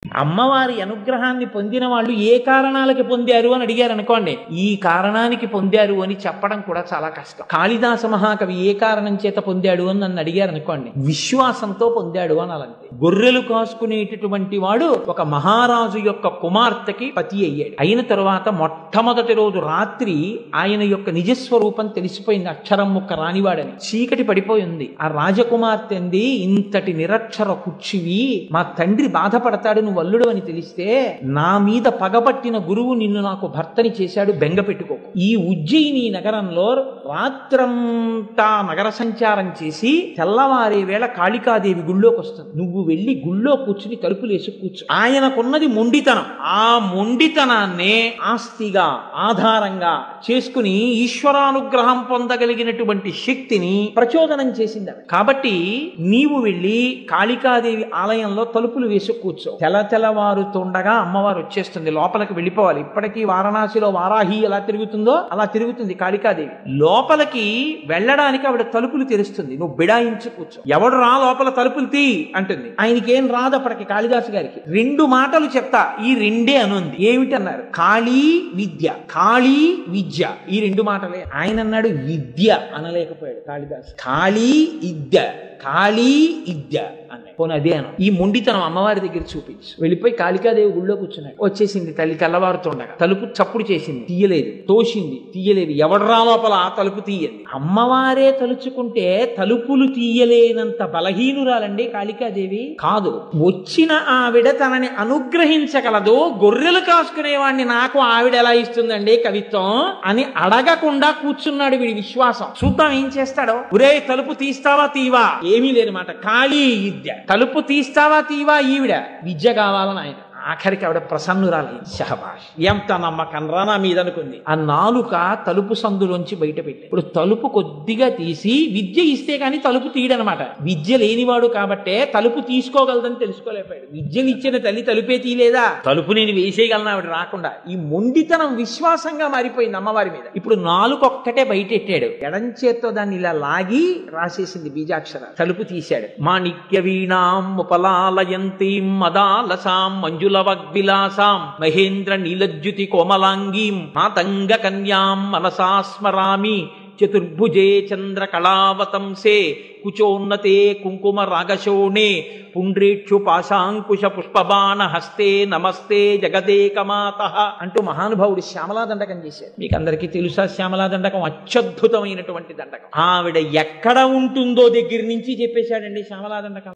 అమ్మవారి అనుగ్రహాన్ని పొందిన వాళ్ళు ఏ కారణాలకి పొందారు అని అడిగారు అనుకోండి, ఈ కారణానికి పొందారు అని చెప్పడం కూడా చాలా కష్టం. కాళిదాస మహాకవి ఏ కారణం చేత పొందాడు అని నన్ను అడిగారు అనుకోండి, విశ్వాసంతో పొందాడు అని అలంటే. గొర్రెలు కాసుకునేటటువంటి వాడు ఒక మహారాజు యొక్క కుమార్తెకి పతి అయ్యాడు. అయిన తరువాత మొట్టమొదటి రోజు రాత్రి ఆయన యొక్క నిజస్వరూపం తెలిసిపోయింది. అక్షరం ముక్క రానివాడని చీకటి పడిపోయింది. ఆ రాజకుమార్తె అంది, ఇంతటి నిరక్షర కుచ్చివి, మా తండ్రి బాధపడతాడు నువ్వు అల్లుడు అని తెలిస్తే, నా మీద పగపట్టిన గురువు నిన్ను నాకు భర్తని చేశాడు, బెంగ పెట్టుకోకు. ఈ ఉజ్జయిని నగరంలో రాత్రంతా నగర సంచారం చేసి తెల్లవారే వేళ కాళికాదేవి గుళ్ళోకి వస్తుంది. నువ్వు వెళ్ళి గుళ్ళో కూర్చుని తలుపులేసి కూర్చు. ఆయనకున్నది మొండితనం. ఆ మొండితనాన్నే ఆస్తిగా ఆధారంగా చేసుకుని ఈశ్వరానుగ్రహం పొందగలిగినటువంటి శక్తిని ప్రచోదనం చేసింది. కాబట్టి నీవు వెళ్ళి కాళికాదేవి ఆలయంలో తలుపులు వేసి కూర్చో. తెల్లవారుతుండగా అమ్మవారు వచ్చేస్తుంది. లోపలికి వెళ్ళిపోవాలి. ఇప్పటికీ వారణాసిలో వారాహి ఎలా తిరుగుతుందో అలా తిరుగుతుంది కాళికాదేవి. లోపలికి వెళ్ళడానికి ఆవిడ తలుపులు తెరుస్తుంది. నువ్వు బిడాయించి కూర్చో. ఎవడు రా లోపల తలుపులు తీ అంటుంది. ఆయనకేం రాదు అప్పటికి కాళిదాసు గారికి. 2 మాటలు చెప్తా, ఈ 2 అనుంది. ఏమిటన్నారు? కాళీ విద్య, కాళీ విద్య, ఈ 2 మాటలే. ఆయన అన్నాడు విద్య అనలేకపోయాడు కాళిదాసు. కాళీ విద్య, కాళీ విద్య అన్నాడు. పోనీ అదే అను. ఈ మొండితనం అమ్మవారి దగ్గర చూపించు. వెళ్ళిపోయి కాళికాదేవి గుళ్ళో కూర్చున్నాడు. వచ్చేసింది తల్లి తెల్లవారుతుండగా. తలుపు చప్పుడు చేసింది, తీయలేదు. తోసింది, తీయలేదు. ఎవడరా లోపల ఆ తలుపు తీయదు. అమ్మవారే తలుచుకుంటే తలుపులు తీయలేనంత బలహీనురాలండి కాళికాదేవి కాదు. వచ్చిన ఆవిడ తనని అనుగ్రహించగలదు. గొర్రెలు కాసుకునేవాడిని నాకు ఆవిడ ఎలా ఇస్తుందండి కవిత్వం అని అడగకుండా కూర్చున్నాడు. వీడి విశ్వాసం చూద్దాం ఏం చేస్తాడో. ఒరే తలుపు తీస్తావా తీవా? ఏమీ లేనమాట. కాళీ విద్య. తలుపు తీస్తావా తీవా? ఈవిడ విద్య కావాలని ఆయన. ఆఖరికి ఆవిడ ప్రసన్నురాలి. శహబాష్, ఎంత నమ్మకం రా నా మీద అనుకుంది. ఆ నాలుక తలుపు సందులోంచి బయట పెట్టి ఇప్పుడు తలుపు కొద్దిగా తీసి విద్య ఇస్తే గాని తలుపు తీయడనమాట. విద్య లేనివాడు కాబట్టే తలుపు తీసుకోగలదని తెలుసుకోలేపాడు. విద్యను ఇచ్చిన తల్లి తలుపే తీయలేదా? తలుపు నేను వేసేయగలను ఆవిడ రాకుండా. ఈ మొండితనం విశ్వాసంగా మారిపోయింది అమ్మవారి మీద. ఇప్పుడు నాలుక ఒక్కటే బయటెట్టాడు. ఎడం చేత్తో దాన్ని ఇలా లాగి రాసేసింది బీజాక్షర. తలుపు తీశాడు. మాణిక్య వీణాం ఉపలాలయంతీం మదాలసాం మంజు వగ్విలాసాం మహేంద్ర నీలజ్యుతి కోమలాంగీం మాతంగ కన్యాం మనసా స్మరామి చతుర్భుజే చంద్ర కళావతంసే కుచోన్నతే కుంకుమ రాగశోణే పుండ్రేక్షు పాశాంకుశ పుష్పబాణ హస్తే నమస్తే జగదేకమాతః అంటూ మహానుభావుడు శ్యామలా దండకం చేశారు. మీకు అందరికీ తెలుసా శ్యామలా దండకం? అత్యద్భుతమైనటువంటి దండకం. ఆవిడ ఎక్కడ ఉంటుందో దగ్గర నుంచి చెప్పేశాడండి శ్యామలా దండకం.